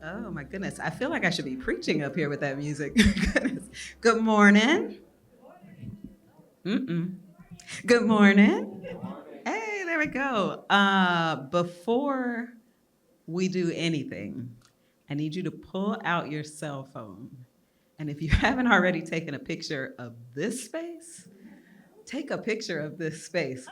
Oh my goodness. I feel like I should be preaching up here with that music. Goodness. Good morning. Mm-mm. Good morning. Hey, there we go. Before we do anything, I need you to pull out your cell phone. And if you haven't already taken a picture of this space, take a picture of this space.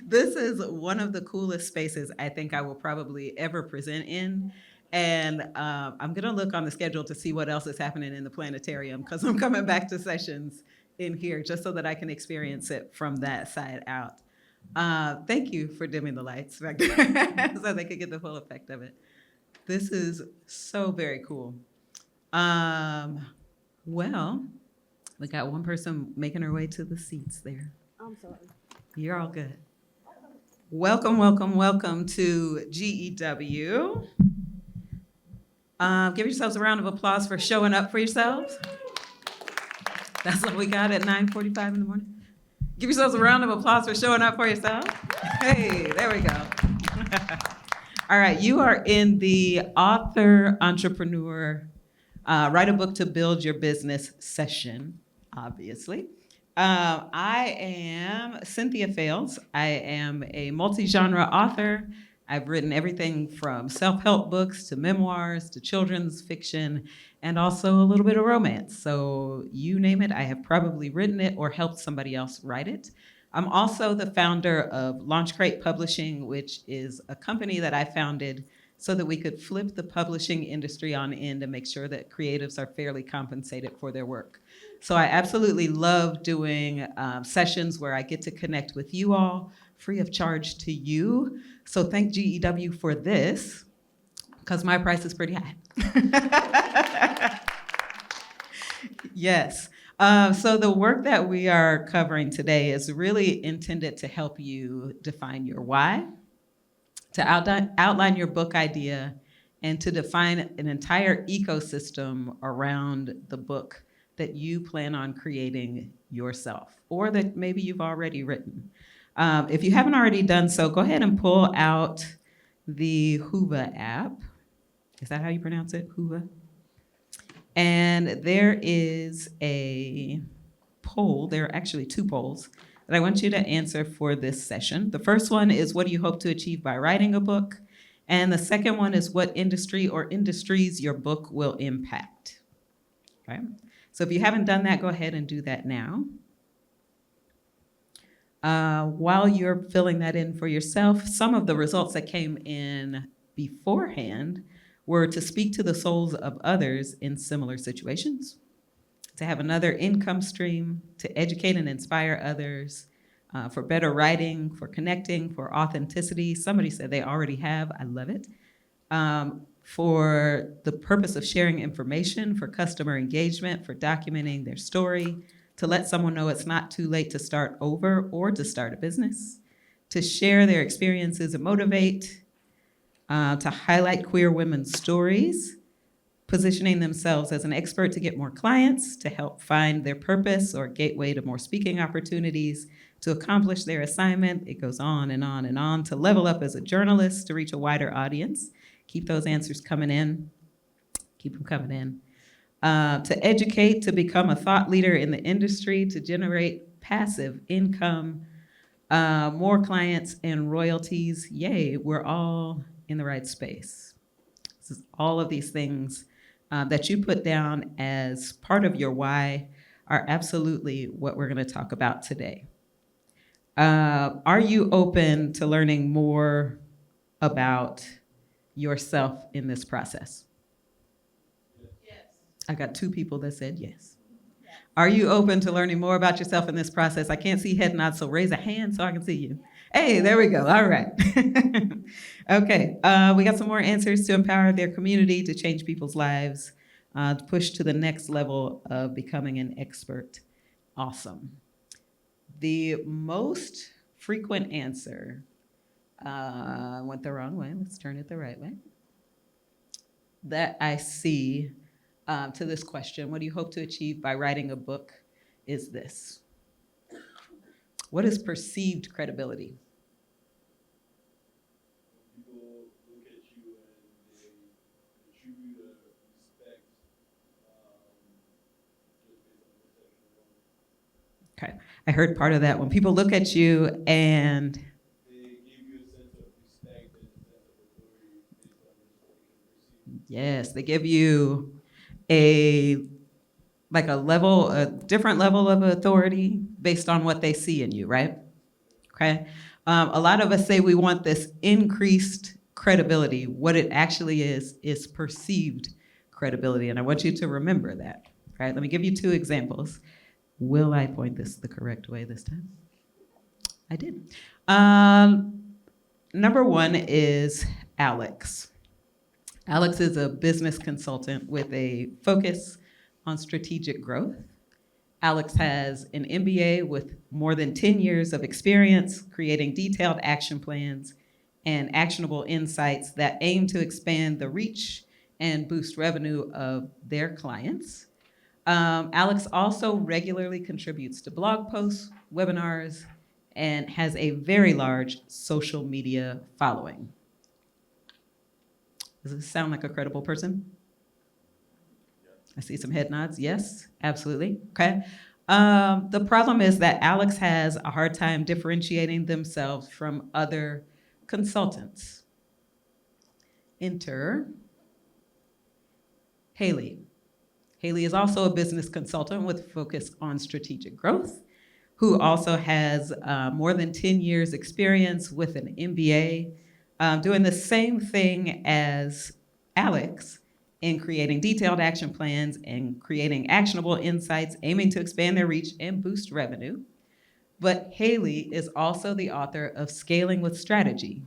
This is one of the coolest spaces I think I will probably ever present in. And I'm going to look on the schedule to see what else is happening in the planetarium because I'm coming back to sessions in here just so that I can experience it from that side out. Thank you for dimming the lights back there so they could get the full effect of it. This is so very cool. Um, well, we got one person making her way to the seats there. I'm sorry. You're all good. Welcome, welcome, welcome to GEW. Give yourselves a round of applause for showing up for yourselves. That's what we got at 9:45 in the morning. Give yourselves a round of applause for showing up for yourself. Hey, there we go. All right, you are in the author, entrepreneur, write a book to build your business session, obviously. I am Cynthia Fails. I am a multi genre author. I've written everything from self help books to memoirs to children's fiction and also a little bit of romance. So, you name it, I have probably written it or helped somebody else write it. I'm also the founder of LaunchCrate Publishing, which is a company that I founded so that we could flip the publishing industry on end and make sure that creatives are fairly compensated for their work. So I absolutely love doing sessions where I get to connect with you all free of charge to you. So thank GEW for this, because my price is pretty high. Yes. So the work that we are covering today is really intended to help you define your why, to outline your book idea, and to define an entire ecosystem around the book that you plan on creating yourself or that maybe you've already written. If you haven't already done so, go ahead and pull out the Whova app. Is that how you pronounce it? Whova? And there is a poll. There are actually two polls that I want you to answer for this session. The first one is, what do you hope to achieve by writing a book? And the second one is, what industry or industries your book will impact. Okay? So if you haven't done that, go ahead and do that now. While you're filling that in for yourself, some of the results that came in beforehand were to speak to the souls of others in similar situations, to have another income stream, to educate and inspire others, for better writing, for connecting, for authenticity. Somebody said they already have. I love it. For the purpose of sharing information, for customer engagement, for documenting their story, to let someone know it's not too late to start over or to start a business, to share their experiences and motivate, to highlight queer women's stories, positioning themselves as an expert to get more clients, to help find their purpose or gateway to more speaking opportunities, to accomplish their assignment. It goes on and on and on, to level up as a journalist, to reach a wider audience. Keep those answers coming in. Keep them coming in. To educate, to become a thought leader in the industry, to generate passive income, more clients and royalties. Yay, we're all in the right space. This is all of these things that you put down as part of your why are absolutely what we're going to talk about today. Are you open to learning more about yourself in this process? I got two people that said yes. Are you open to learning more about yourself in this process? I can't see head nods, so raise a hand so I can see you. Hey, there we go. All right. Okay, we got some more answers to empower their community, to change people's lives, to push to the next level of becoming an expert. Awesome. The most frequent answer went the wrong way. Let's turn it the right way. That I see to this question, what do you hope to achieve by writing a book, is this. What is perceived credibility? People look at you and Okay, I heard part of that. When people look at you and They give you a sense of respect and a sense of authority based on just what you can perceive. yes, they give you a like a different level of authority based on what they see in you, right? Okay. A lot of us say we want this increased credibility. What it actually is perceived credibility. And I want you to remember that. Right? Let me give you two examples. Will I point this the correct way this time? I did. Number one is Alex. Alex is a business consultant with a focus on strategic growth. Alex has an MBA with more than 10 years of experience creating detailed action plans and actionable insights that aim to expand the reach and boost revenue of their clients. Alex also regularly contributes to blog posts, webinars, and has a very large social media following. Does this sound like a credible person? I see some head nods. Yes, absolutely. Okay. The problem is that Alex has a hard time differentiating themselves from other consultants. Enter Haley. Haley is also a business consultant with focus on strategic growth, who also has more than 10 years experience with an MBA, doing the same thing as Alex in creating detailed action plans and creating actionable insights, aiming to expand their reach and boost revenue. But Haley is also the author of Scaling with Strategy,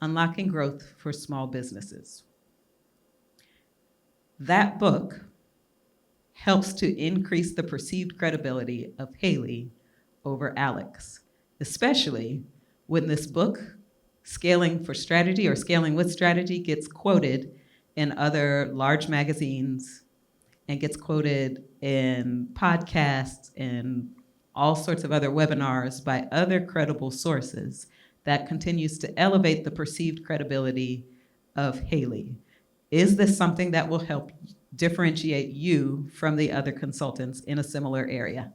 Unlocking Growth for Small Businesses. That book helps to increase the perceived credibility of Haley over Alex, especially when this book, Scaling for Strategy or Scaling with Strategy, gets quoted in other large magazines and gets quoted in podcasts and all sorts of other webinars by other credible sources that continues to elevate the perceived credibility of Haley. Is this something that will help differentiate you from the other consultants in a similar area?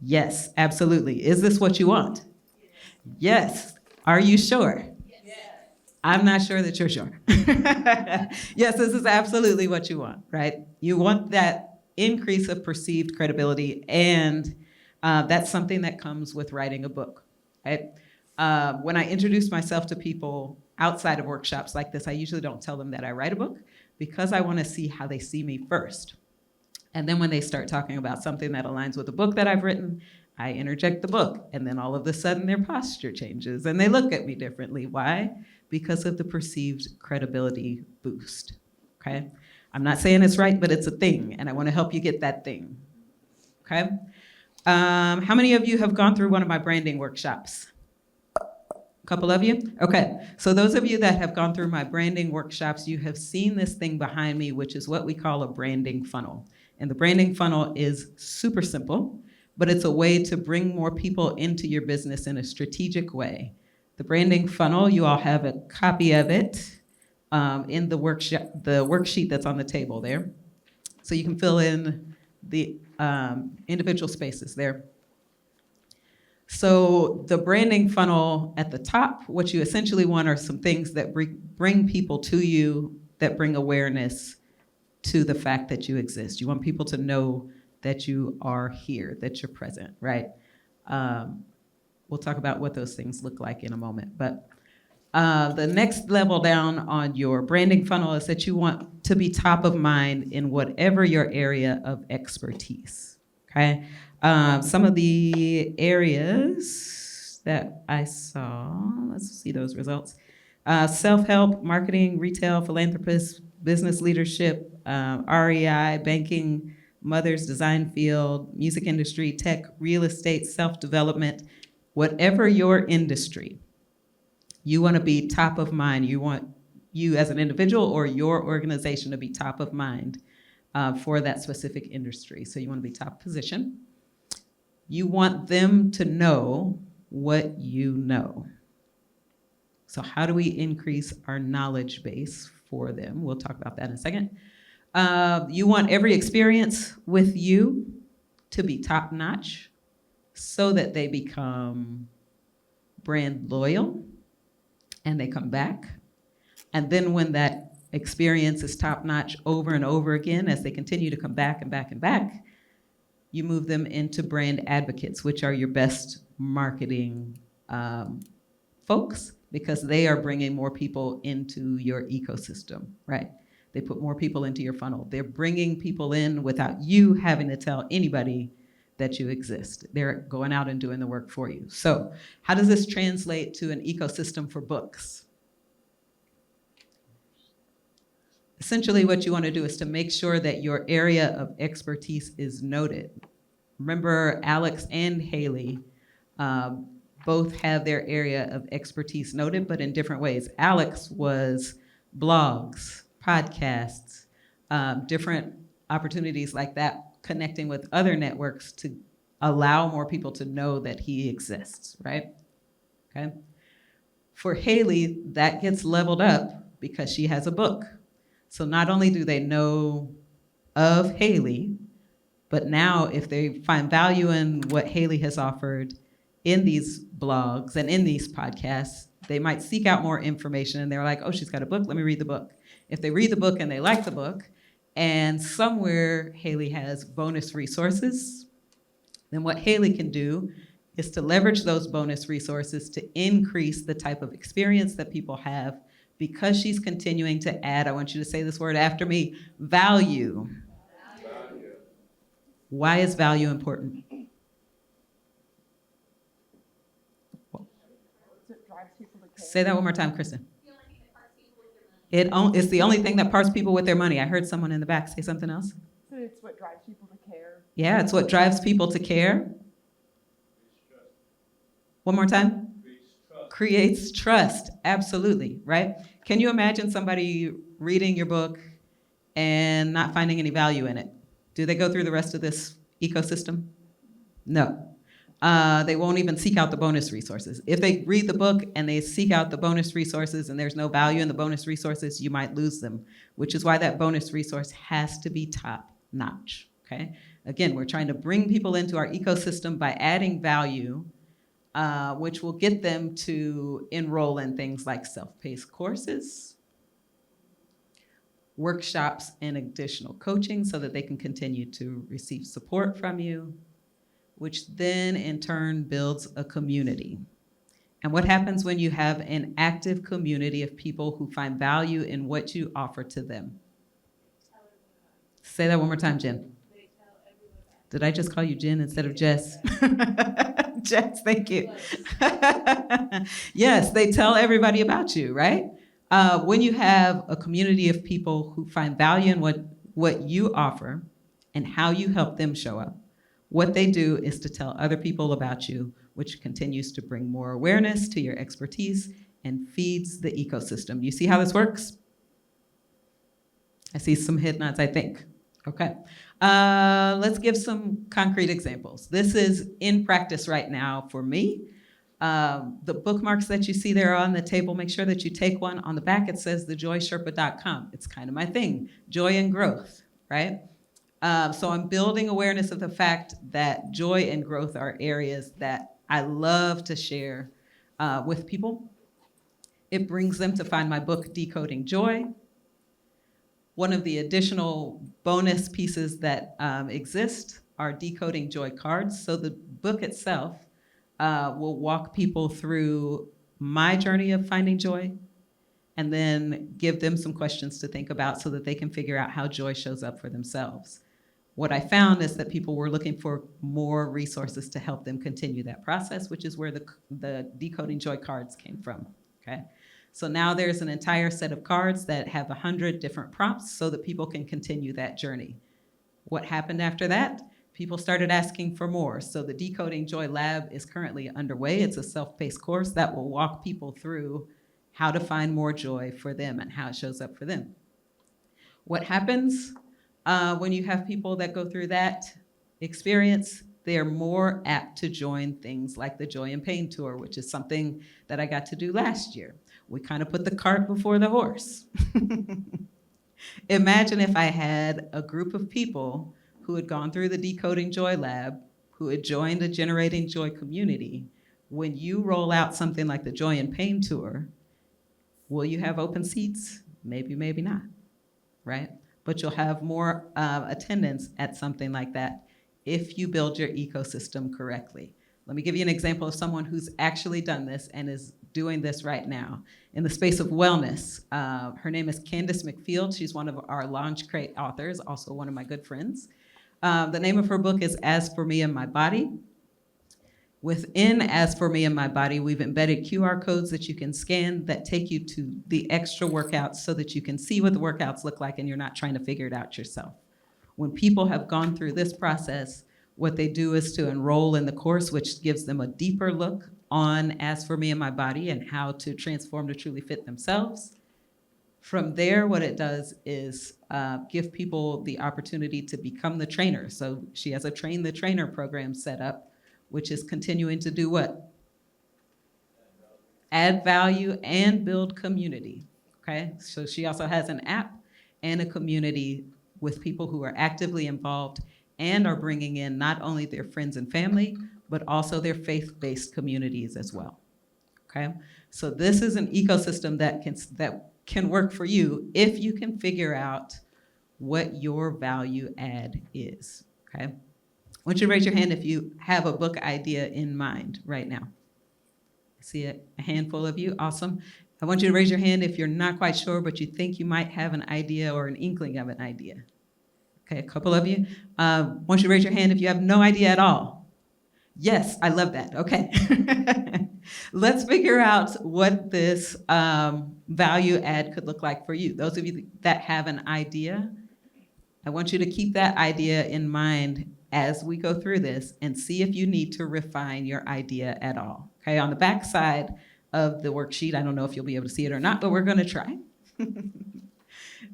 Yes, absolutely. Is this what you want? Yes. Are you sure? I'm not sure that you're sure. Yes, this is absolutely what you want, right? You want that increase of perceived credibility, and that's something that comes with writing a book, right? When I introduce myself to people outside of workshops like this, I usually don't tell them that I write a book because I want to see how they see me first. And then when they start talking about something that aligns with the book that I've written, I interject the book, and then all of a sudden their posture changes and they look at me differently. Why? Because of the perceived credibility boost, okay? I'm not saying it's right, but it's a thing, and I want to help you get that thing, okay? How many of you have gone through one of my branding workshops? A couple of you? Okay, so those of you that have gone through my branding workshops, you have seen this thing behind me, which is what we call a branding funnel. And the branding funnel is super simple, but it's a way to bring more people into your business in a strategic way. The branding funnel, you all have a copy of it in the worksheet that's on the table there. So you can fill in the individual spaces there. So the branding funnel at the top, what you essentially want are some things that bring people to you, that bring awareness to the fact that you exist. You want people to know that you are here, that you're present, right? We'll talk about what those things look like in a moment. But the next level down on your branding funnel is that you want to be top of mind in whatever your area of expertise, okay? Some of the areas that I saw, let's see those results. Self-help, marketing, retail, philanthropist, business leadership, REI, banking, mothers, design field, music industry, tech, real estate, self-development, whatever your industry, you want to be top of mind. You want you as an individual or your organization to be top of mind for that specific industry. So you want to be top position. You want them to know what you know. So how do we increase our knowledge base for them? We'll talk about that in a second. You want every experience with you to be top notch. so that they become brand loyal and they come back. And then when that experience is top notch over and over again, as they continue to come back and back and back, you move them into brand advocates, which are your best marketing folks, because they are bringing more people into your ecosystem, right? They put more people into your funnel. They're bringing people in without you having to tell anybody that you exist. They're going out and doing the work for you. So how does this translate to an ecosystem for books? Essentially, what you want to do is to make sure that your area of expertise is noted. Remember, Alex and Haley both have their area of expertise noted, but in different ways. Alex was blogs, podcasts, different opportunities like that, connecting with other networks to allow more people to know that he exists, right? Okay. For Haley, that gets leveled up because she has a book. So not only do they know of Haley, but now if they find value in what Haley has offered in these blogs and in these podcasts, they might seek out more information and they're like, oh, she's got a book, let me read the book. If they read the book and they like the book, and somewhere Haley has bonus resources, then what Haley can do is to leverage those bonus resources to increase the type of experience that people have, because she's continuing to add, I want you to say this word after me, value. Value. Why is value important? Say that one more time, Kristen. It's the only thing that parts people with their money. I heard someone in the back say something else. So it's what drives people to care. Yeah, it's what drives people to care. One more time. Creates trust. Absolutely, right? Can you imagine somebody reading your book and not finding any value in it? Do they go through the rest of this ecosystem? No. They won't even seek out the bonus resources. If they read the book and they seek out the bonus resources and there's no value in the bonus resources, you might lose them, which is why that bonus resource has to be top notch, okay? Again, we're trying to bring people into our ecosystem by adding value, which will get them to enroll in things like self-paced courses, workshops, and additional coaching so that they can continue to receive support from you, which then in turn builds a community. And what happens when you have an active community of people who find value in what you offer to them? Say that one more time, Jen. Did I just call you Jen instead of Jess? Jess, thank you. Yes, they tell everybody about you, right? When you have a community of people who find value in what you offer and how you help them show up, what they do is to tell other people about you, which continues to bring more awareness to your expertise and feeds the ecosystem. You see how this works? I see some head nods, I think. Okay. Let's give some concrete examples. This is in practice right now for me. The bookmarks that you see there on the table, make sure that you take one. On the back, it says thejoysherpa.com. It's kind of my thing, joy and growth, right? So I'm building awareness of the fact that joy and growth are areas that I love to share with people. It brings them to find my book, Decoding Joy. One of the additional bonus pieces that exist are Decoding Joy cards. So the book itself will walk people through my journey of finding joy and then give them some questions to think about so that they can figure out how joy shows up for themselves. What I found is that people were looking for more resources to help them continue that process, which is where the Decoding Joy cards came from, okay? So now there's an entire set of cards that have 100 different prompts so that people can continue that journey. What happened after that? People started asking for more. So the Decoding Joy Lab is currently underway. It's a self-paced course that will walk people through how to find more joy for them and how it shows up for them. What happens when you have people that go through that experience? They're more apt to join things like the Joy and Pain Tour, which is something that I got to do last year. We kind of put the cart before the horse. Imagine if I had a group of people who had gone through the Decoding Joy Lab, who had joined the Generating Joy community, when you roll out something like the Joy and Pain Tour, will you have open seats? Maybe, maybe not, right? But you'll have more attendance at something like that if you build your ecosystem correctly. Let me give you an example of someone who's actually done this and is doing this right now. In the space of wellness, her name is Candace McField. She's one of our LaunchCrate authors, also one of my good friends. The name of her book is As For Me and My Body. Within As For Me and My Body, we've embedded QR codes that you can scan that take you to the extra workouts so that you can see what the workouts look like and you're not trying to figure it out yourself. When people have gone through this process, what they do is to enroll in the course, which gives them a deeper look on As For Me and My Body and how to transform to truly fit themselves. From there, what it does is give people the opportunity to become the trainer. So she has a Train the Trainer program set up, which is continuing to do what? Add value and build community, okay? So she also has an app and a community with people who are actively involved and are bringing in not only their friends and family, but also their faith-based communities as well, okay? So this is an ecosystem that can work for you if you can figure out what your value add is, okay? I want you to raise your hand if you have a book idea in mind right now. I see a handful of you, awesome. I want you to raise your hand if you're not quite sure, but you think you might have an idea or an inkling of an idea. Okay, a couple of you. I want you to raise your hand if you have no idea at all. Yes, I love that, okay. Let's figure out what this value add could look like for you. Those of you that have an idea, I want you to keep that idea in mind as we go through this and see if you need to refine your idea at all. Okay, on the back side of the worksheet, I don't know if you'll be able to see it or not, but we're gonna try.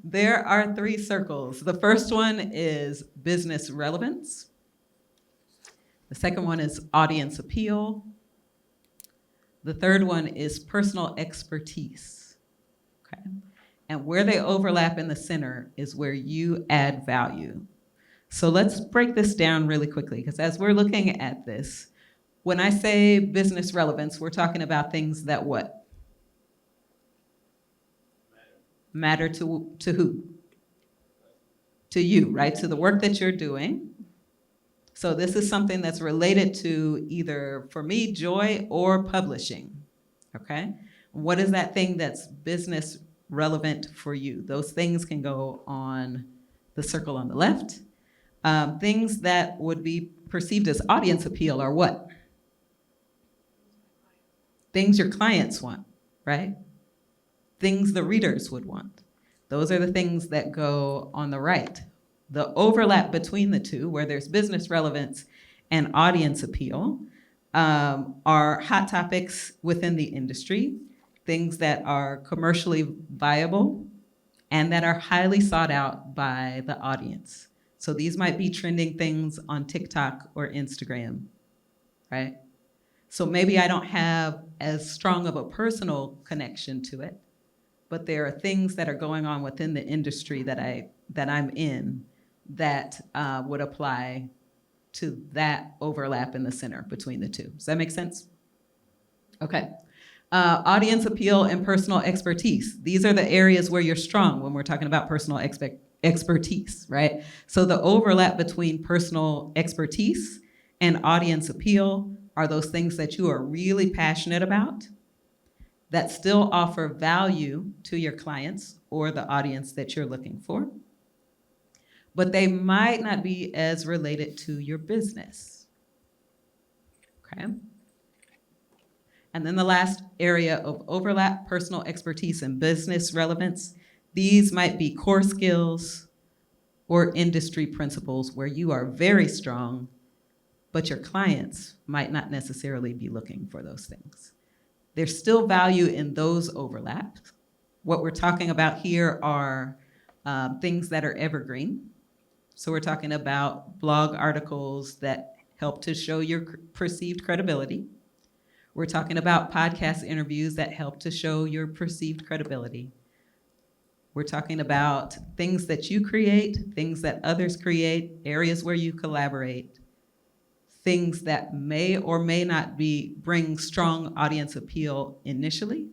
There are 3 circles. The first one is business relevance. The second one is audience appeal. The third one is personal expertise, okay? And where they overlap in the center is where you add value. So let's break this down really quickly, because as we're looking at this, when I say business relevance, we're talking about things that what? Matter to who? To you, right? To the work that you're doing. So this is something that's related to either, for me, joy or publishing, okay? What is that thing that's business relevant for you? Those things can go on the circle on the left. Things that would be perceived as audience appeal are what? Things your clients want, right? Things the readers would want. Those are the things that go on the right. The overlap between the two, where there's business relevance and audience appeal, are hot topics within the industry, things that are commercially viable and that are highly sought out by the audience. So these might be trending things on TikTok or Instagram, right? So maybe I don't have as strong of a personal connection to it, but there are things that are going on within the industry that I'm in that would apply to that overlap in the center between the two. Does that make sense? Okay. Audience appeal and personal expertise. These are the areas where you're strong when we're talking about personal expertise, right? So the overlap between personal expertise and audience appeal are those things that you are really passionate about that still offer value to your clients or the audience that you're looking for, but they might not be as related to your business, okay? And then the last area of overlap, personal expertise and business relevance, these might be core skills or industry principles where you are very strong, but your clients might not necessarily be looking for those things. There's still value in those overlaps. What we're talking about here are things that are evergreen. So we're talking about blog articles that help to show your perceived credibility. We're talking about podcast interviews that help to show your perceived credibility. We're talking about things that you create, things that others create, areas where you collaborate, things that may or may not bring strong audience appeal initially.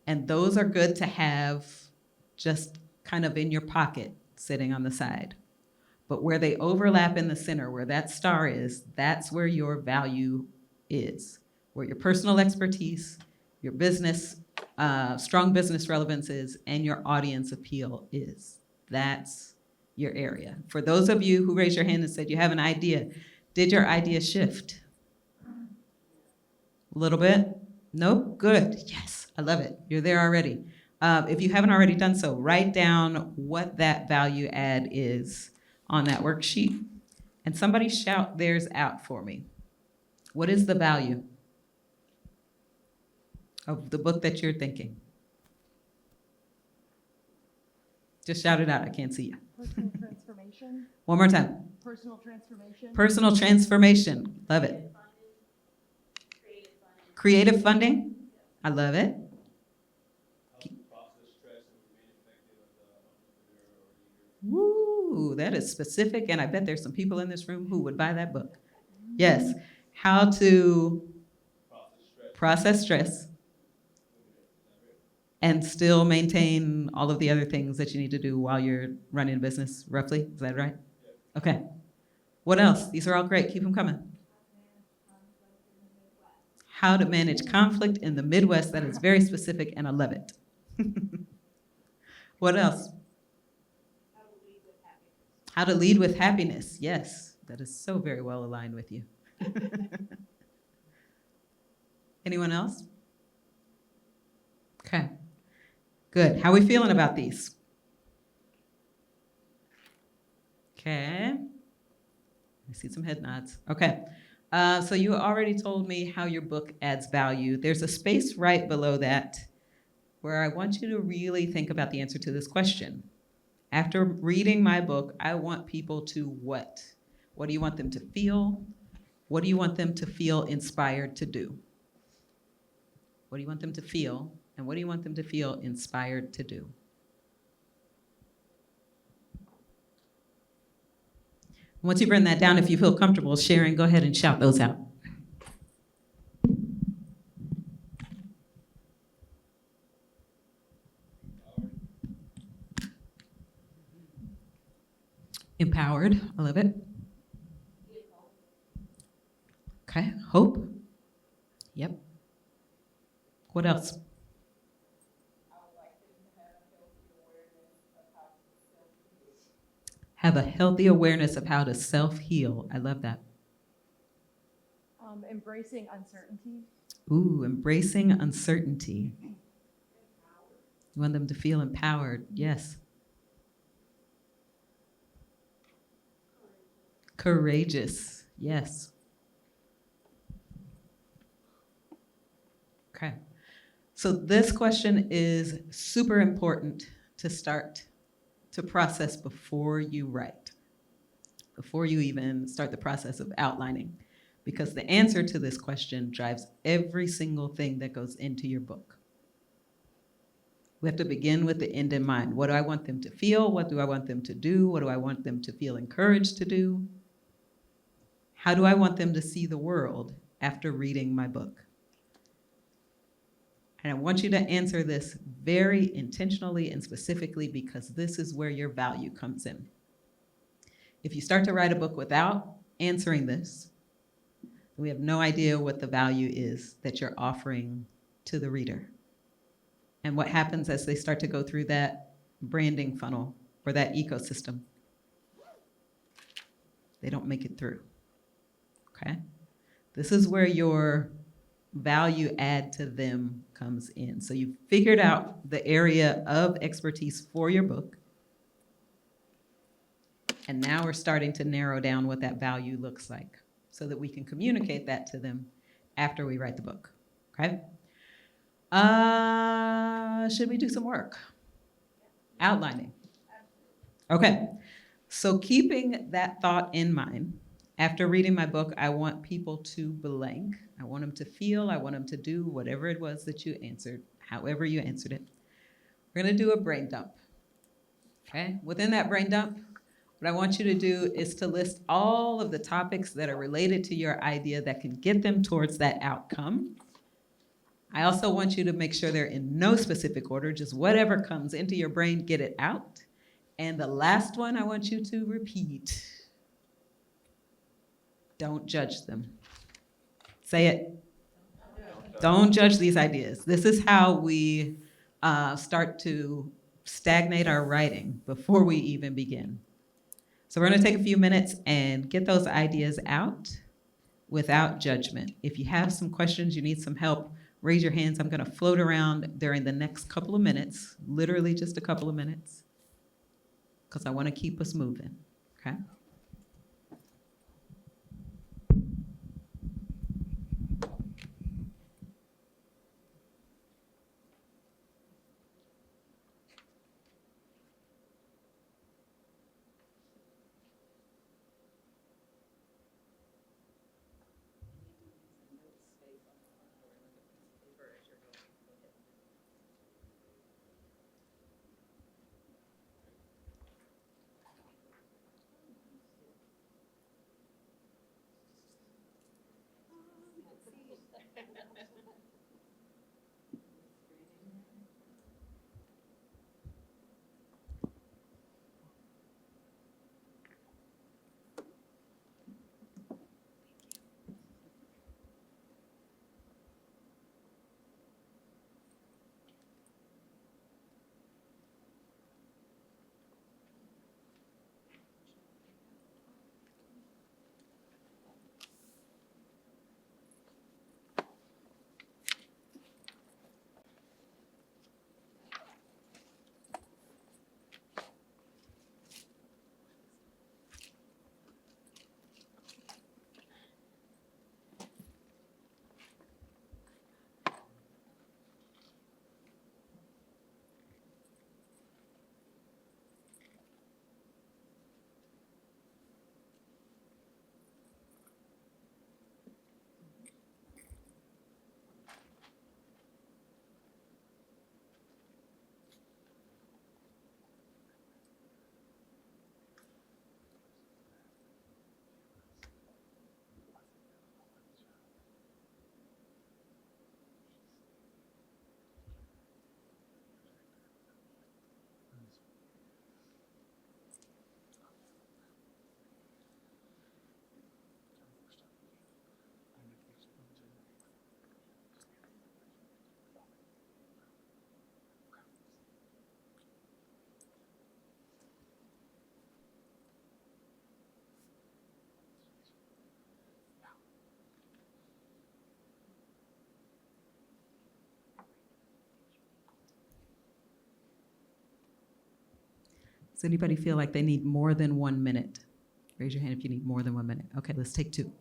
And those are good to have just kind of in your pocket, sitting on the side. But where they overlap in the center, where that star is, that's where your value is, where your personal expertise, your business, strong business relevance is, and your audience appeal is. That's your area. For those of you who raised your hand and said you have an idea, did your idea shift? A little bit? No? Good. Yes, I love it. You're there already. If you haven't already done so, write down what that value add is on that worksheet. And somebody shout theirs out for me. What is the value of the book that you're thinking? Just shout it out. I can't see you. Personal transformation. One more time. Personal transformation. Personal transformation. Love it. Creative funding. I love it. How to process stress and remain effective as an entrepreneur or leader. Woo, that is specific, and I bet there's some people in this room who would buy that book. Yes. How to process stress and still maintain all of the other things that you need to do while you're running a business, roughly. Is that right? Okay. What else? These are all great. Keep them coming. How to manage conflict in the Midwest. That is very specific, and I love it. What else? How to lead with happiness. Yes, that is so very well aligned with you. Anyone else? Okay. Good. How are we feeling about these? Okay. I see some head nods. Okay. So you already told me how your book adds value. There's a space right below that where I want you to really think about the answer to this question. After reading my book, I want people to what? What do you want them to feel? What do you want them to feel inspired to do? What do you want them to feel? And what do you want them to feel inspired to do? Once you've written that down, if you feel comfortable sharing, go ahead and shout those out. Empowered, I love it. Okay, hope. Yep. What else? Have a healthy awareness of how to self-heal. I love that. Embracing uncertainty. Ooh, embracing uncertainty. You want them to feel empowered. Yes. Courageous. Yes. Okay. So this question is super important to start to process before you write, before you even start the process of outlining, because the answer to this question drives every single thing that goes into your book. We have to begin with the end in mind. What do I want them to feel? What do I want them to do? What do I want them to feel encouraged to do? How do I want them to see the world after reading my book? And I want you to answer this very intentionally and specifically because this is where your value comes in. If you start to write a book without answering this, we have no idea what the value is that you're offering to the reader. And what happens as they start to go through that branding funnel or that ecosystem? They don't make it through, okay? This is where your value add to them comes in. So you've figured out the area of expertise for your book. And now we're starting to narrow down what that value looks like so that we can communicate that to them after we write the book, okay? Should we do some work? Outlining. Okay, so keeping that thought in mind, after reading my book, I want people to blank. I want them to feel, I want them to do whatever it was that you answered, however you answered it. We're gonna do a brain dump, okay? Within that brain dump, What I want you to do is to list all of the topics that are related to your idea that can get them towards that outcome. I also want you to make sure they're in no specific order, just whatever comes into your brain, get it out. And the last one I want you to repeat. Don't judge them. Say it. Don't judge these ideas. This is how we start to stagnate our writing before we even begin. So we're going to take a few minutes and get those ideas out without judgment. If you have some questions, you need some help, raise your hands. I'm going to float around during the next couple of minutes, literally just a couple of minutes, because I want to keep us moving, okay? Does anybody feel like they need more than 1 minute? Raise your hand if you need more than 1 minute. Okay, let's take 2.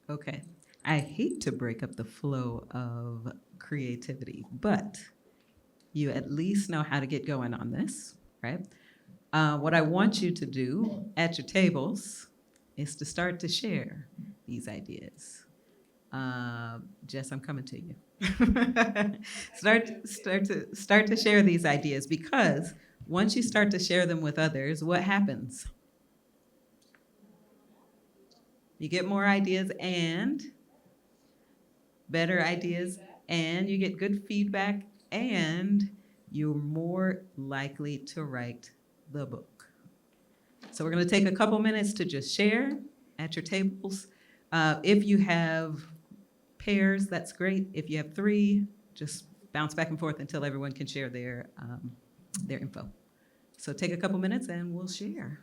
Okay, I hate to break up the flow of creativity, but you at least know how to get going on this, right? What I want you to do at your tables is to start to share these ideas. Jess, I'm coming to you. Start to share these ideas, because once you start to share them with others, what happens? You get more ideas and better ideas, and you get good feedback, and you're more likely to write the book. So we're going to take a couple minutes to just share at your tables. If you have pairs, that's great. If you have 3, just bounce back and forth until everyone can share their their info. So take a couple minutes and we'll share.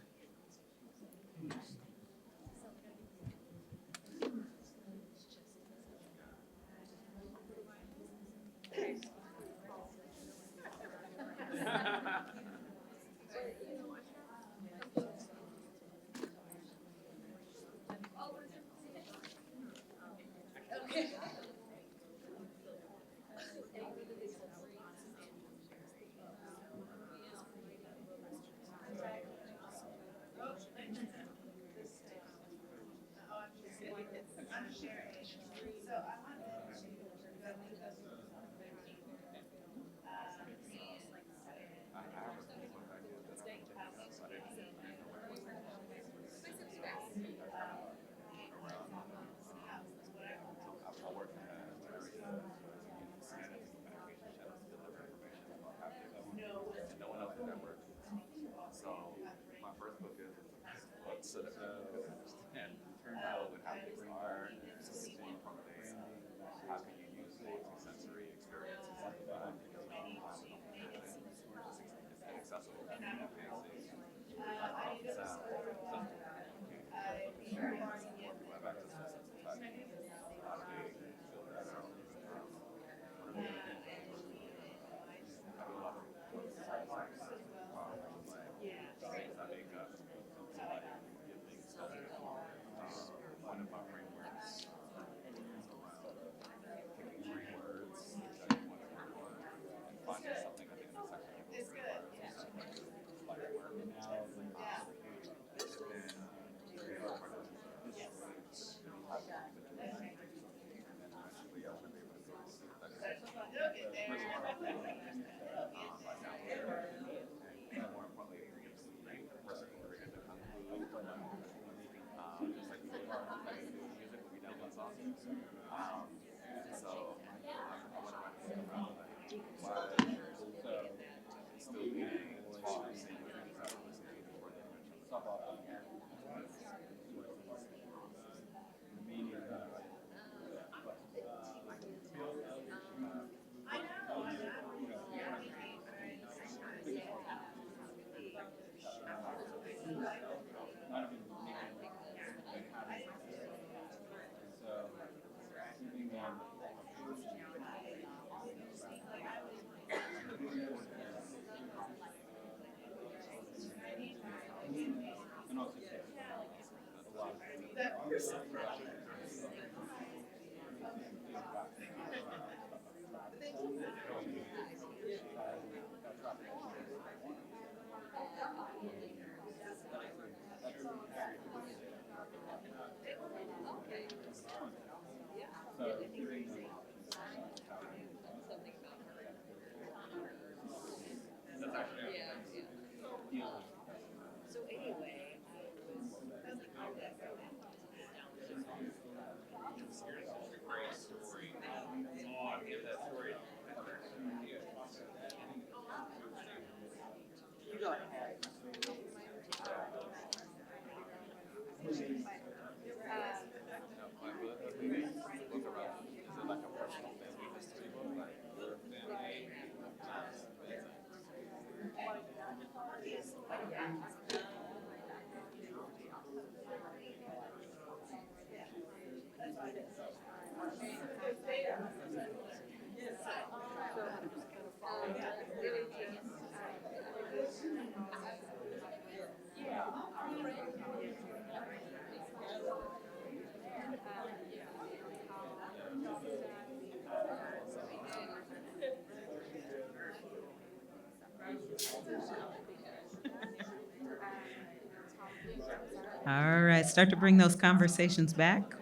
All right, start to bring those conversations back.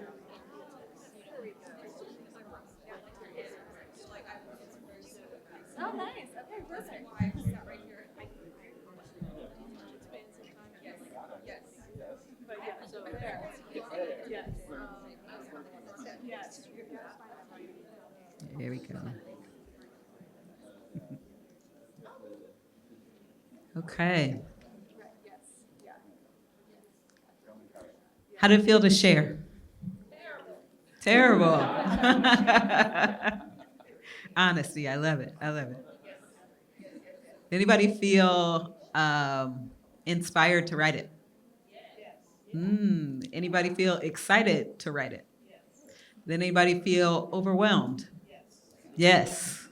Oh, nice. Okay, perfect. But yeah, so there. Yes. Yes. There we go. Okay. How did it feel to share? Terrible. Honesty, I love it. I love it. Anybody feel inspired to write it? Anybody feel excited to write it? Did anybody feel overwhelmed? Yes.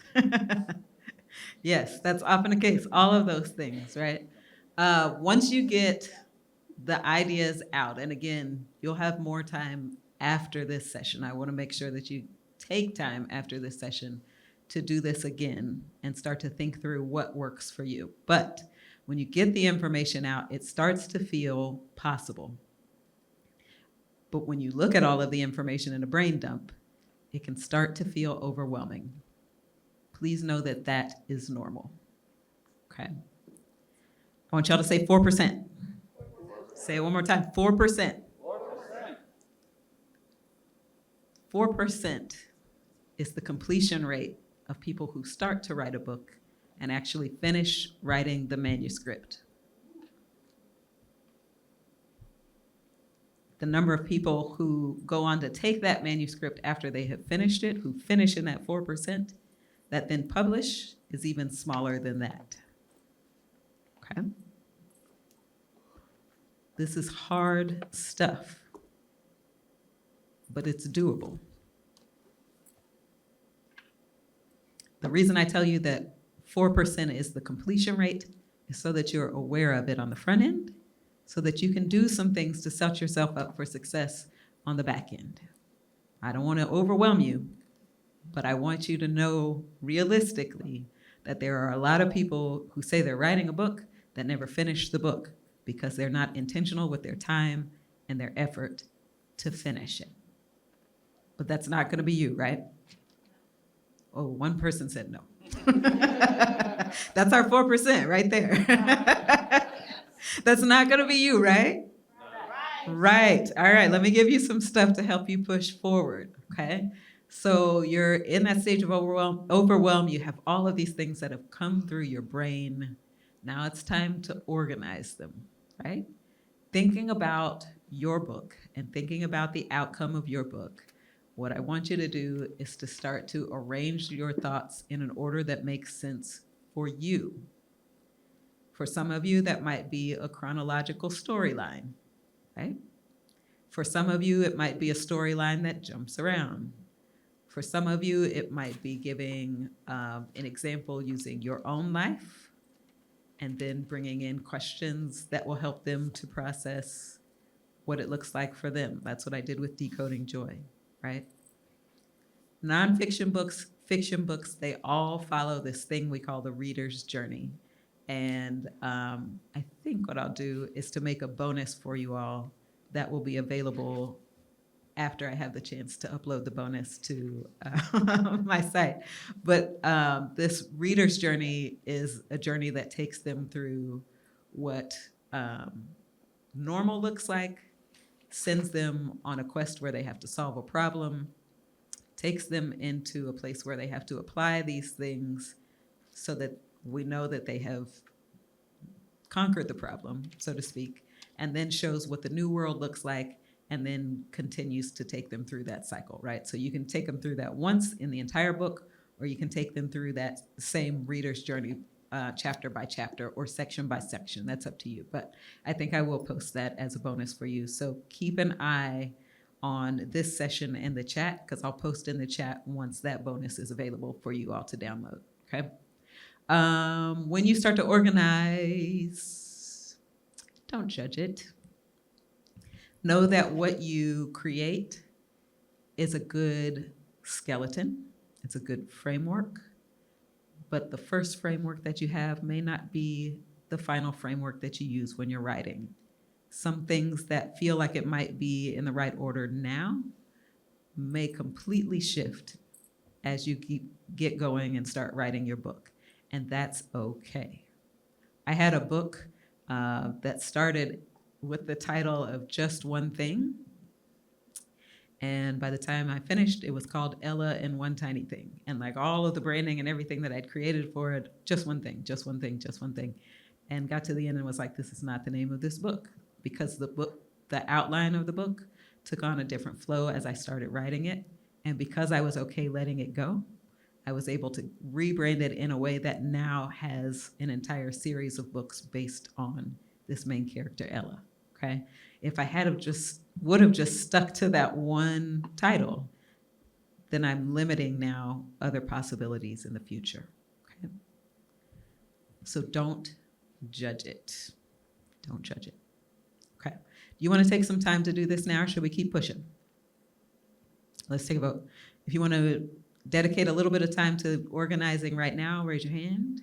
Yes, that's often the case. All of those things, right? Once you get the ideas out, and again, you'll have more time after this session. I want to make sure that you take time after this session to do this again and start to think through what works for you. But when you get the information out, it starts to feel possible. But when you look at all of the information in a brain dump, it can start to feel overwhelming. Please know that that is normal. Okay? I want y'all to say 4%. Say it one more time, 4%. 4% is the completion rate of people who start to write a book and actually finish writing the manuscript. The number of people who go on to take that manuscript after they have finished it, who finish in that 4%, that then publish, is even smaller than that. Okay? This is hard stuff, but it's doable. The reason I tell you that 4% is the completion rate is so that you're aware of it on the front end, so that you can do some things to set yourself up for success on the back end. I don't want to overwhelm you, but I want you to know realistically that there are a lot of people who say they're writing a book that never finish the book because they're not intentional with their time and their effort to finish it. But that's not going to be you, right? Oh, one person said no. That's our 4% right there. That's not going to be you, right? Right. All right. Let me give you some stuff to help you push forward. Okay. So you're in that stage of overwhelm. You have all of these things that have come through your brain. Now it's time to organize them, right? Thinking about your book and thinking about the outcome of your book, what I want you to do is to start to arrange your thoughts in an order that makes sense for you. For some of you, that might be a chronological storyline, right? For some of you, it might be a storyline that jumps around. For some of you, it might be giving an example using your own life and then bringing in questions that will help them to process what it looks like for them. That's what I did with Decoding Joy, right? Nonfiction books, fiction books, they all follow this thing we call the reader's journey. And I think what I'll do is to make a bonus for you all that will be available after I have the chance to upload the bonus to my site. But this reader's journey is a journey that takes them through what normal looks like, sends them on a quest where they have to solve a problem, takes them into a place where they have to apply these things so that we know that they have conquered the problem, so to speak, and then shows what the new world looks like, and then continues to take them through that cycle, right? So you can take them through that once in the entire book, or you can take them through that same reader's journey chapter by chapter or section by section. That's up to you. But I think I will post that as a bonus for you. So keep an eye on this session in the chat, because I'll post in the chat once that bonus is available for you all to download, okay? When you start to organize, don't judge it. Know that what you create is a good skeleton. It's a good framework. But the first framework that you have may not be the final framework that you use when you're writing. Some things that feel like it might be in the right order now may completely shift as you get going and start writing your book. And that's okay. I had a book that started with the title of Just One Thing. And by the time I finished, it was called Ella and One Tiny Thing. And like all of the branding and everything that I'd created for it, just one thing, just one thing, just one thing. And got to the end and was like, this is not the name of this book, because the outline of the book took on a different flow as I started writing it. And because I was okay letting it go, I was able to rebrand it in a way that now has an entire series of books based on this main character, Ella. Okay? If I would have just stuck to that one title, then I'm limiting now other possibilities in the future. Okay? So don't judge it. Don't judge it. Okay. Do you want to take some time to do this now, or should we keep pushing? Let's take a vote. If you want to dedicate a little bit of time to organizing right now, raise your hand.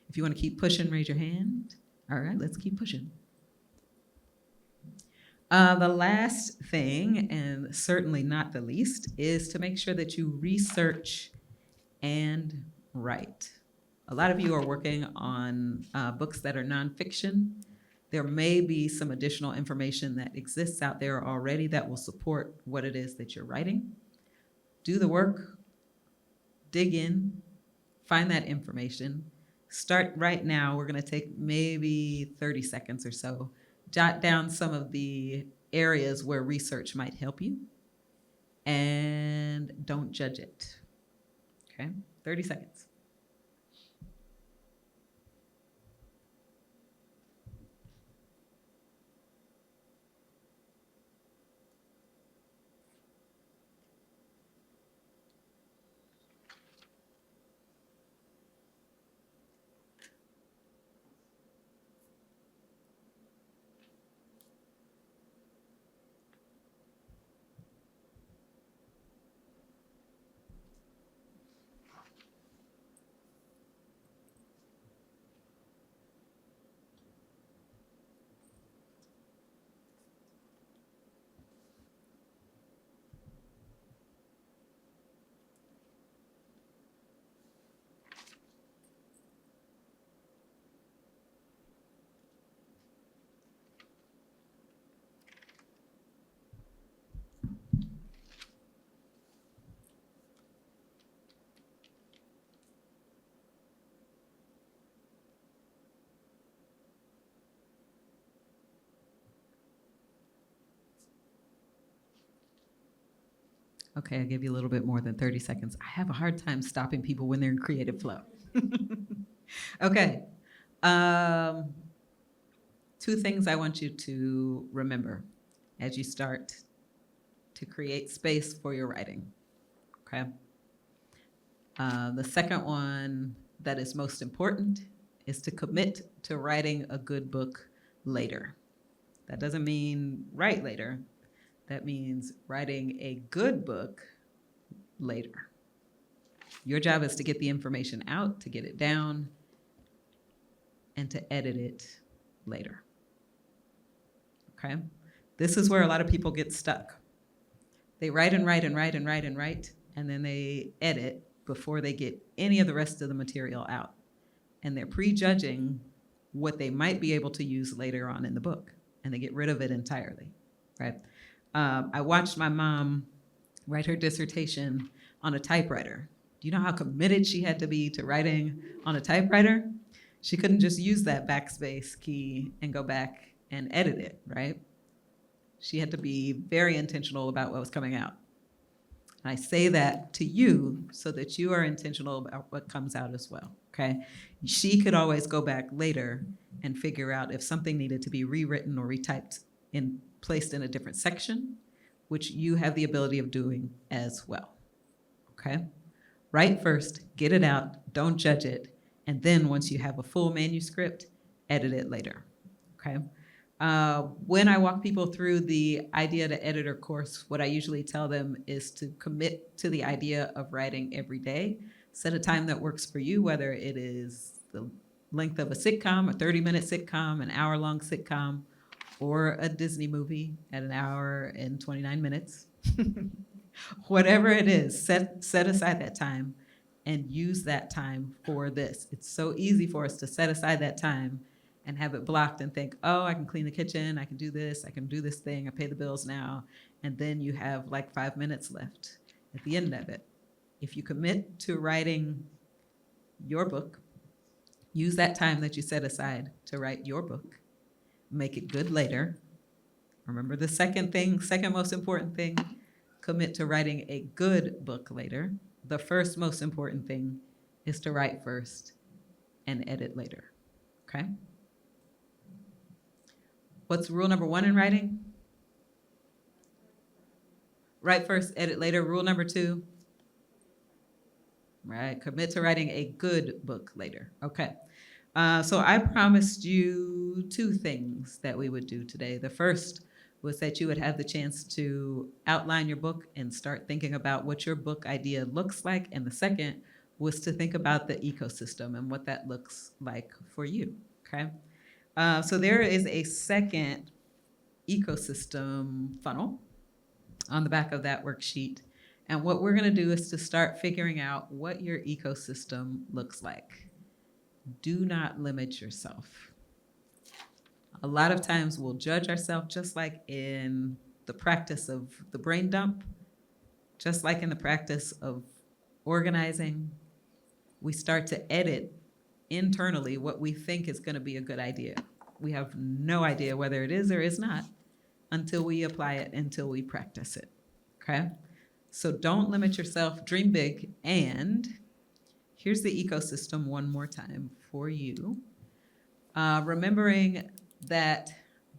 If you want to keep pushing, raise your hand. All right, let's keep pushing. The last thing, and certainly not the least, is to make sure that you research and write. A lot of you are working on books that are nonfiction. There may be some additional information that exists out there already that will support what it is that you're writing. Do the work, dig in, find that information. Start right now. We're going to take maybe 30 seconds or so. Jot down some of the areas where research might help you, and don't judge it. Okay, 30 seconds. Okay, I'll give you a little bit more than 30 seconds. I have a hard time stopping people when they're in creative flow. Okay. 2 things I want you to remember as you start to create space for your writing. Okay. The second one that is most important is to commit to writing a good book later. That doesn't mean write later. That means writing a good book later. Your job is to get the information out, to get it down, and to edit it later. Okay? This is where a lot of people get stuck. They write and write and write and write and write, and then they edit before they get any of the rest of the material out. And they're prejudging what they might be able to use later on in the book, and they get rid of it entirely, right? I watched my mom write her dissertation on a typewriter. Do you know how committed she had to be to writing on a typewriter? She couldn't just use that backspace key and go back and edit it, right? She had to be very intentional about what was coming out. And I say that to you so that you are intentional about what comes out as well, okay? She could always go back later and figure out if something needed to be rewritten or retyped and placed in a different section, which you have the ability of doing as well, okay? Write first, get it out, don't judge it, and then once you have a full manuscript, edit it later, okay? When I walk people through the Idea to Editor course, what I usually tell them is to commit to the idea of writing every day. Set a time that works for you, whether it is the length of a sitcom, a 30-minute sitcom, an hour-long sitcom, or a Disney movie at an hour and 29 minutes. Whatever it is, set aside that time and use that time for this. It's so easy for us to set aside that time and have it blocked and think, oh, I can clean the kitchen, I can do this thing, I pay the bills now, and then you have like 5 minutes left at the end of it. If you commit to writing your book, use that time that you set aside to write your book, make it good later. Remember the second most important thing, commit to writing a good book later. the first most important thing is to write first and edit later, okay? What's rule number 1 in writing? Write first, edit later. Rule number 2, right? Commit to writing a good book later, okay? So I promised you 2 things that we would do today. The first was that you would have the chance to outline your book and start thinking about what your book idea looks like. And the second was to think about the ecosystem and what that looks like for you, okay? So there is a second ecosystem funnel on the back of that worksheet. And what we're gonna do is to start figuring out what your ecosystem looks like. Do not limit yourself. A lot of times we'll judge ourselves, just like in the practice of the brain dump, just like in the practice of organizing, we start to edit internally what we think is going to be a good idea. We have no idea whether it is or is not until we apply it, until we practice it, okay? So don't limit yourself, dream big, and here's the ecosystem one more time for you. Remembering that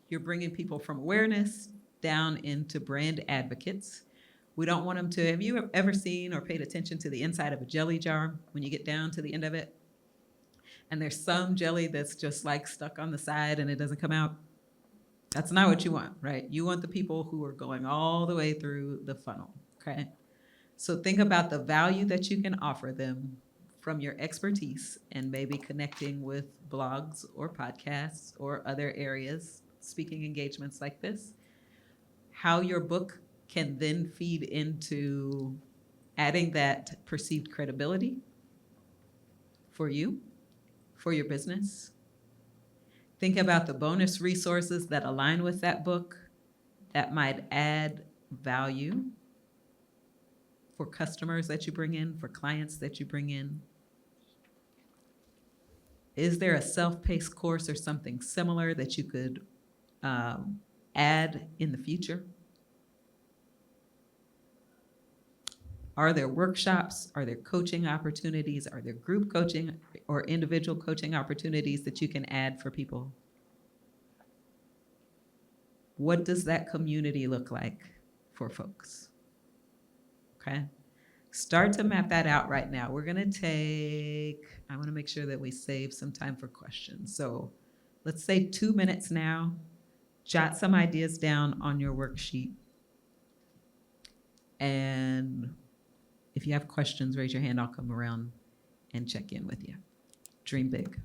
you're bringing people from awareness down into brand advocates. We don't want them to, have you ever seen or paid attention to the inside of a jelly jar when you get down to the end of it? And there's some jelly that's just like stuck on the side and it doesn't come out? That's not what you want, right? You want the people who are going all the way through the funnel, okay? So think about the value that you can offer them from your expertise and maybe connecting with blogs or podcasts or other areas, speaking engagements like this. How your book can then feed into adding that perceived credibility for you, for your business. Think about the bonus resources that align with that book that might add value for customers that you bring in, for clients that you bring in. Is there a self-paced course or something similar that you could add in the future? Are there workshops? Are there coaching opportunities? Are there group coaching or individual coaching opportunities that you can add for people? What does that community look like for folks? Okay? Start to map that out right now. We're gonna take, I wanna make sure that we save some time for questions. So let's say 2 minutes now. Jot some ideas down on your worksheet. And if you have questions, raise your hand. I'll come around and check in with you. Dream big.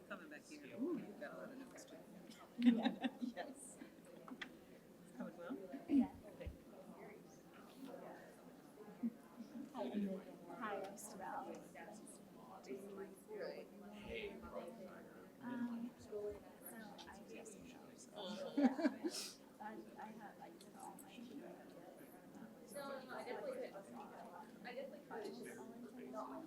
Coming back here. Ooh, you've got a lot of notes too. Yes. Coming well? Hi, I'm Stabelle. I have like all my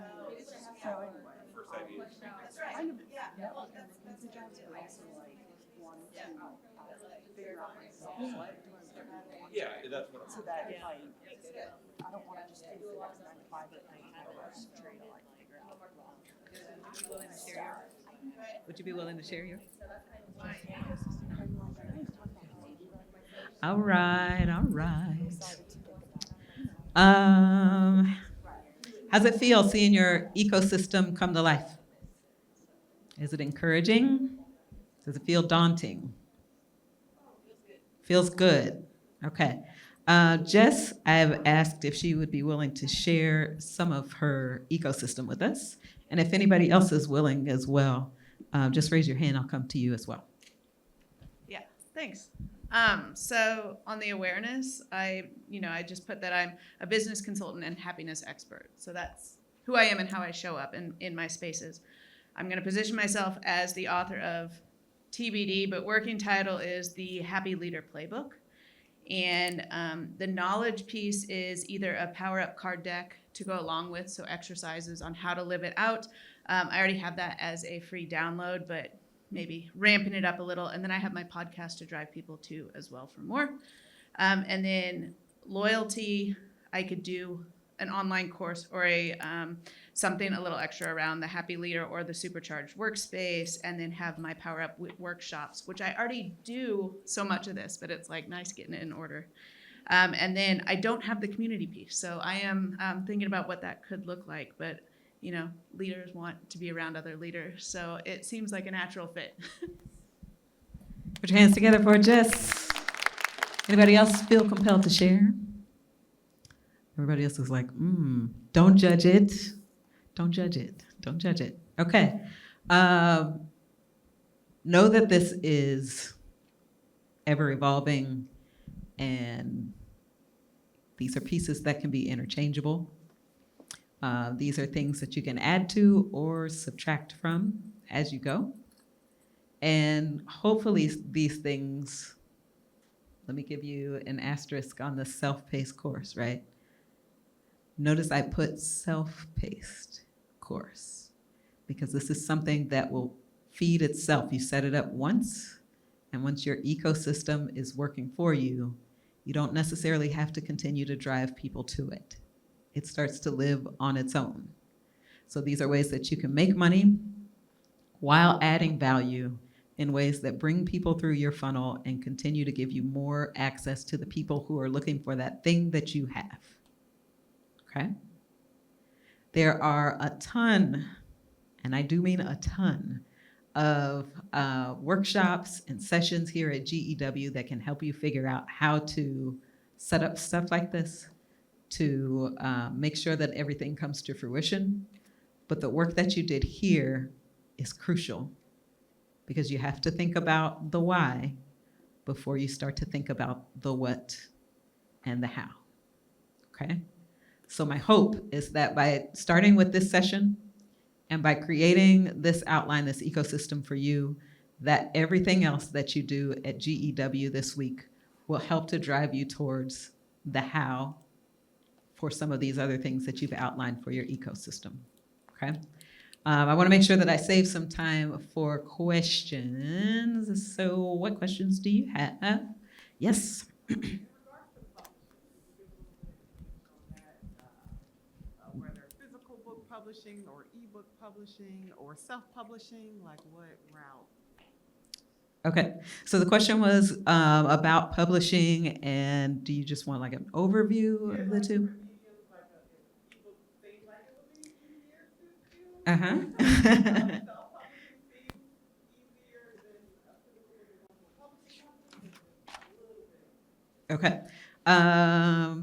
So anyway, kind of networking with pizza jobs, but also like wanting to figure out myself. So I do want to get more Yeah, that's what I'm. so that if I don't want to just do the next 9 to 5, but I can LaunchCrate, I like figure out Would you be willing to share your? All right, all right. How's it feel seeing your ecosystem come to life? Is it encouraging? Does it feel daunting? Feels good. Okay. Jess, I've asked if she would be willing to share some of her ecosystem with us. And if anybody else is willing as well, just raise your hand. I'll come to you as well. Yeah, thanks. So on the awareness, I just put that I'm a business consultant and happiness expert. So that's who I am and how I show up in my spaces. I'm going to position myself as the author of TBD, but working title is the Happy Leader Playbook. And the knowledge piece is either a power-up card deck to go along with, so exercises on how to live it out. I already have that as a free download, but maybe ramping it up a little. And then I have my podcast to drive people to as well for more. And then loyalty, I could do an online course or a something a little extra around the Happy Leader or the Supercharged Workspace, and then have my Power Up workshops, which I already do so much of this, but it's like nice getting it in order. And then I don't have the community piece, so I am thinking about what that could look like, but leaders want to be around other leaders, so it seems like a natural fit. Put your hands together for Jess. Anybody else feel compelled to share? Everybody else is like, don't judge it. Don't judge it. Don't judge it. Okay. Know that this is ever evolving, and these are pieces that can be interchangeable. These are things that you can add to or subtract from as you go. And hopefully these things, let me give you an asterisk on the self-paced course, right? Notice I put self-paced course because this is something that will feed itself. You set it up once, and once your ecosystem is working for you, you don't necessarily have to continue to drive people to it. It starts to live on its own. So these are ways that you can make money while adding value in ways that bring people through your funnel and continue to give you more access to the people who are looking for that thing that you have. Okay? There are a ton, and I do mean a ton, of workshops and sessions here at GEW that can help you figure out how to set up stuff like this to make sure that everything comes to fruition. But the work that you did here is crucial because you have to think about the why before you start to think about the what and the how. Okay? So my hope is that by starting with this session and by creating this outline, this ecosystem for you, that everything else that you do at GEW this week will help to drive you towards the how for some of these other things that you've outlined for your ecosystem, okay? I wanna make sure that I save some time for questions. So what questions do you have? Yes. Whether physical book publishing or ebook publishing or self-publishing, like what route? Okay, so the question was about publishing, and do you just want like an overview of the two? Uh-huh. Okay.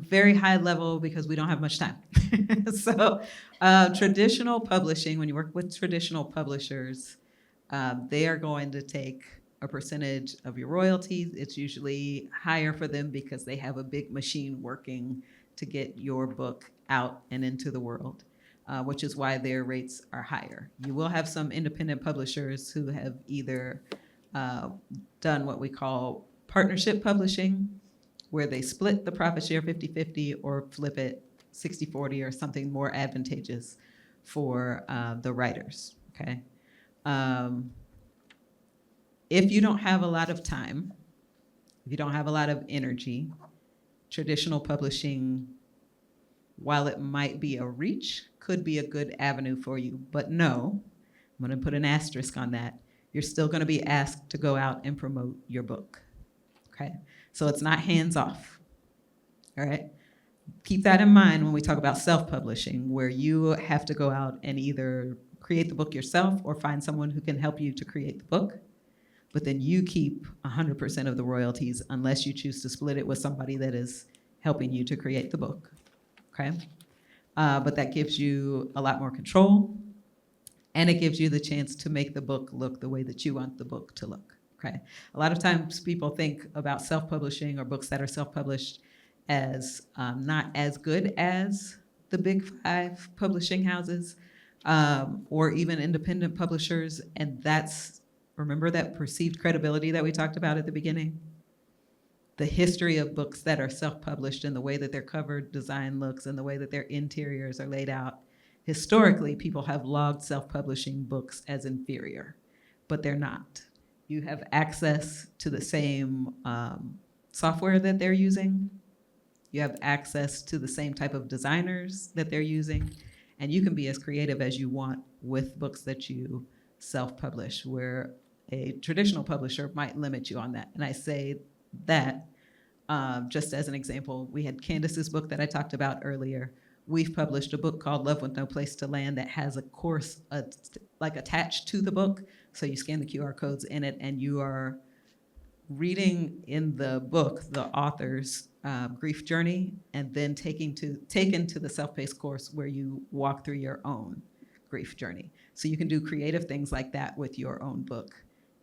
Very high level because we don't have much time. So traditional publishing, when you work with traditional publishers, they are going to take a percentage of your royalties. It's usually higher for them because they have a big machine working to get your book out and into the world, which is why their rates are higher. You will have some independent publishers who have either done what we call partnership publishing, where they split the profit share 50-50 or flip it 60-40 or something more advantageous for the writers, okay? If you don't have a lot of time, if you don't have a lot of energy, traditional publishing, while it might be a reach, could be a good avenue for you. But no, I'm going to put an asterisk on that. You're still going to be asked to go out and promote your book, okay? So it's not hands off, all right? Keep that in mind when we talk about self-publishing, where you have to go out and either create the book yourself or find someone who can help you to create the book. But then you keep 100% of the royalties unless you choose to split it with somebody that is helping you to create the book, okay? But that gives you a lot more control, and it gives you the chance to make the book look the way that you want the book to look, okay? A lot of times people think about self-publishing or books that are self-published as not as good as the big 5 publishing houses or even independent publishers, and remember that perceived credibility that we talked about at the beginning? The history of books that are self-published and the way that their cover design looks and the way that their interiors are laid out. Historically, people have logged self-publishing books as inferior, but they're not. You have access to the same software that they're using. You have access to the same type of designers that they're using, and you can be as creative as you want with books that you self-publish, where a traditional publisher might limit you on that. And I say that just as an example. We had Candace's book that I talked about earlier. We've published a book called Love with No Place to Land that has a course like attached to the book. So you scan the QR codes in it and you are reading in the book the author's grief journey, and then taken to the self-paced course where you walk through your own grief journey. So you can do creative things like that with your own book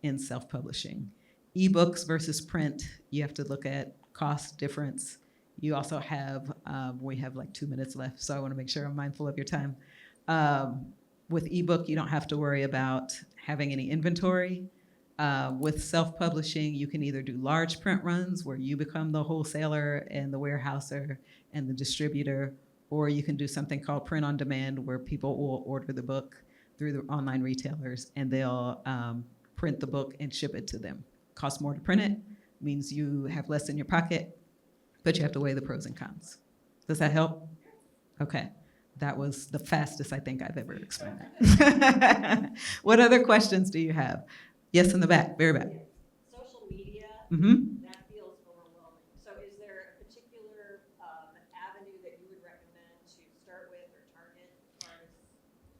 in self-publishing. Ebooks versus print, you have to look at cost difference. You also have, we have like 2 minutes left, so I want to make sure I'm mindful of your time. With ebook, you don't have to worry about having any inventory. With self-publishing, you can either do large print runs where you become the wholesaler and the warehouser and the distributor, or you can do something called print on demand where people will order the book through the online retailers and they'll print the book and ship it to them. Costs more to print it, means you have less in your pocket, but you have to weigh the pros and cons. Does that help? Okay. That was the fastest I think I've ever explained that. What other questions do you have? Yes, in the back, very back. Social media, that feels overwhelming. So is there a particular avenue that you would recommend to start with or target as far as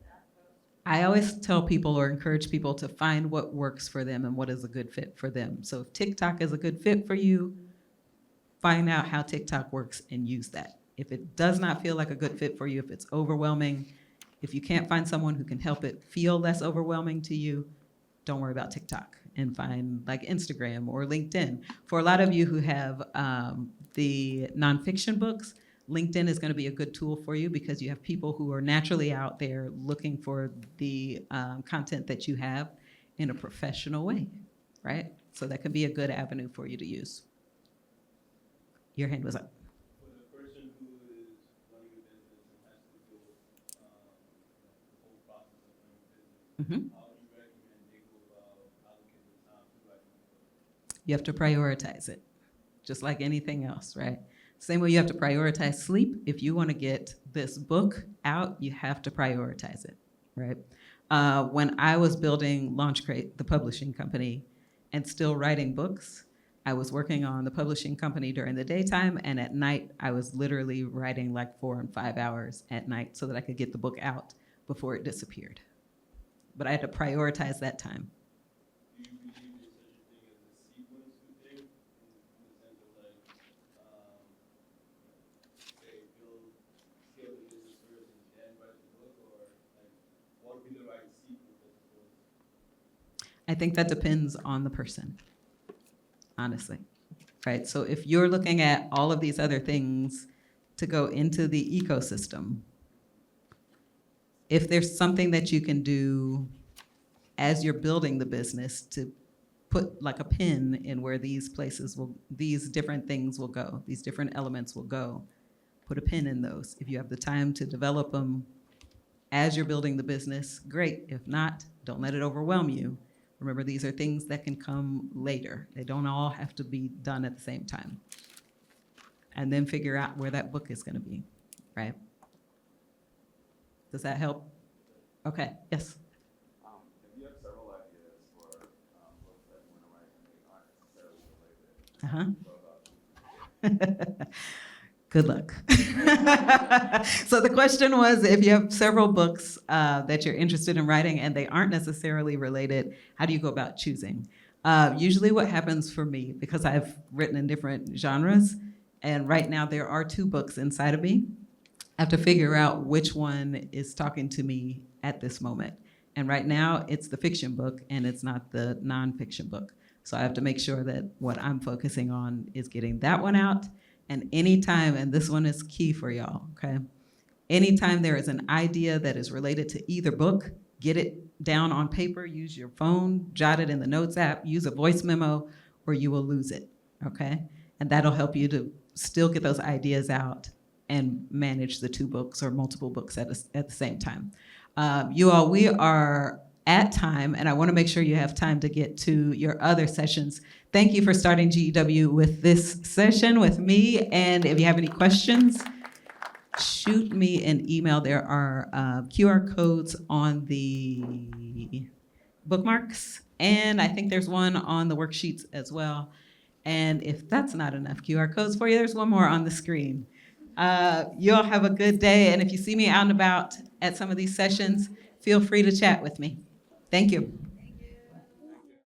that goes? I always tell people or encourage people to find what works for them and what is a good fit for them. So if TikTok is a good fit for you, find out how TikTok works and use that. If it does not feel like a good fit for you, if it's overwhelming, if you can't find someone who can help it feel less overwhelming to you, don't worry about TikTok and find like Instagram or LinkedIn. For a lot of you who have the nonfiction books, LinkedIn is going to be a good tool for you because you have people who are naturally out there looking for the content that you have in a professional way, right? So that can be a good avenue for you to use. Your hand was up. For the person who is running a business and has to do the whole process of running a business, how would you recommend they go about allocating the time to writing a book? You have to prioritize it, just like anything else, right? Same way you have to prioritize sleep. If you want to get this book out, you have to prioritize it, right? When I was building LaunchCrate, the publishing company, and still writing books, I was working on the publishing company during the daytime, and at night, I was literally writing like 4 and 5 hours at night so that I could get the book out before it disappeared. But I had to prioritize that time. Do you believe there's such a thing as a sequence with things, in the sense of like, say, build, scale the business first and then write the book, or like, what would be the right sequence as opposed? I think that depends on the person, honestly, right? So if you're looking at all of these other things to go into the ecosystem, if there's something that you can do as you're building the business to put like a pin in where these different things will go, these different elements will go, put a pin in those. If you have the time to develop them as you're building the business, great. If not, don't let it overwhelm you. Remember, these are things that can come later. They don't all have to be done at the same time. And then figure out where that book is going to be, right? Does that help? Okay, yes. If you have several ideas for books that you want to write and they aren't necessarily related, Uh-huh. Good luck. So the question was, if you have several books that you're interested in writing and they aren't necessarily related, how do you go about choosing? Usually what happens for me, because I've written in different genres, and right now there are 2 books inside of me, I have to figure out which one is talking to me at this moment. And right now it's the fiction book and it's not the nonfiction book. So I have to make sure that what I'm focusing on is getting that one out. And anytime, and this one is key for y'all, okay? Anytime there is an idea that is related to either book, get it down on paper, use your phone, jot it in the notes app, use a voice memo, or you will lose it, okay? And that'll help you to still get those ideas out and manage the 2 books or multiple books at the same time. You all, we are at time, and I want to make sure you have time to get to your other sessions. Thank you for starting GEW with this session with me, and if you have any questions, shoot me an email. There are QR codes on the bookmarks, and I think there's one on the worksheets as well. And if that's not enough QR codes for you, there's one more on the screen. You all have a good day, and if you see me out and about at some of these sessions, feel free to chat with me. Thank you.